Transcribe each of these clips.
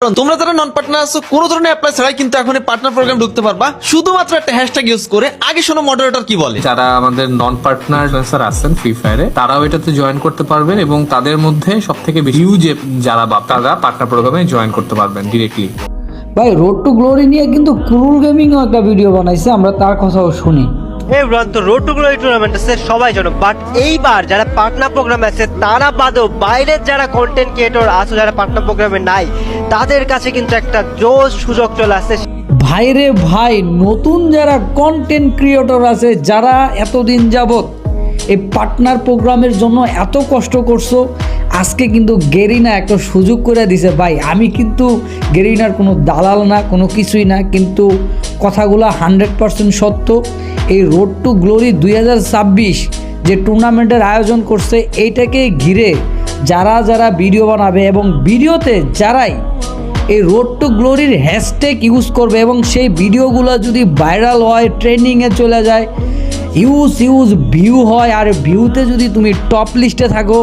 তোমরা যারা নন পার্টনার আছো কোনো ধরনের অ্যাপ্লাই ছাড়াই কিন্তু এখন পার্টনার প্রোগ্রাম ঢুকতে পারবা শুধুমাত্র একটা হ্যাশট্যাগ ইউজ করে। আগে শোনো মডারেটর কি বলে। যারা আমাদের নন পার্টনার ইনফ্লুয়েন্সার আছেন ফ্রি ফায়ারে, তারাও এটাতে জয়েন করতে পারবেন এবং তাদের মধ্যে সব থেকে বেশি যারা তারা পার্টনার প্রোগ্রামে জয়েন করতে পারবেন ডিরেক্টলি। ভাই রোড টু গ্লোরি নিয়ে কিন্তু ক্রুল গেমিংও একটা ভিডিও বানাইছে, আমরা তার কথাও শুনি। এভরিওয়ান, তো রোড টু গ্লোরি টুর্নামেন্ট আছে সবাই জানো, বাট এইবার যারা পার্টনার প্রোগ্রামে আছে তারা বাদেও বাইরের যারা কন্টেন্ট ক্রিয়েটর আছে যারা পার্টনার প্রোগ্রামে নাই, তাদের কাছে কিন্তু একটা জোশ সুযোগ চলে আসছে। ভাই রে ভাই, নতুন যারা কন্টেন্ট ক্রিয়েটর আছে, যারা এতদিন যাবত এই পার্টনার প্রোগ্রামের জন্য এত কষ্ট করছো, আজকে কিন্তু গেরিনা একটা সুযোগ করে দিছে। ভাই আমি কিন্তু গেরিনার কোনো দালাল না, কোনো কিছুই না, কিন্তু কথাগুলো 100% সত্য। এই রোড টু গ্লোরি 2026 যে টুর্নামেন্টের আয়োজন করছে, এইটাকে ঘিরে যারা যারা ভিডিও বানাবে এবং ভিডিওতে যারাই এই রোড টু গ্লোরির হ্যাশট্যাগ ইউজ করবে এবং সেই ভিডিওগুলো যদি ভাইরাল হয়, ট্রেন্ডিংয়ে চলে যায়, ইউজ ভিউ হয়, আর ভিউতে যদি তুমি টপ লিস্টে থাকো,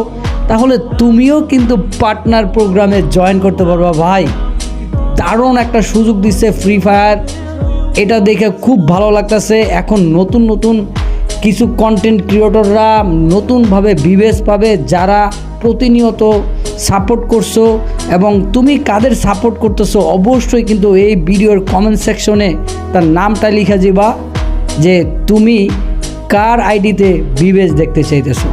তাহলে তুমিও কিন্তু পার্টনার প্রোগ্রামে জয়েন করতে পারবা। ভাই দারুণ একটা সুযোগ দিচ্ছে ফ্রি ফায়ার, এটা দেখে খুব ভালো লাগতেছে। এখন নতুন নতুন কিছু কন্টেন্ট ক্রিয়েটররা নতুনভাবে বিবেচ পাবে, যারা প্রতিনিয়ত সাপোর্ট করছো এবং তুমি কাদের সাপোর্ট করতেছো অবশ্যই কিন্তু এই ভিডিওর কমেন্ট সেকশনে তার নামটা লিখে যাবা যে তুমি কার আইডিতে বিবেচ দেখতে চাইতেছো।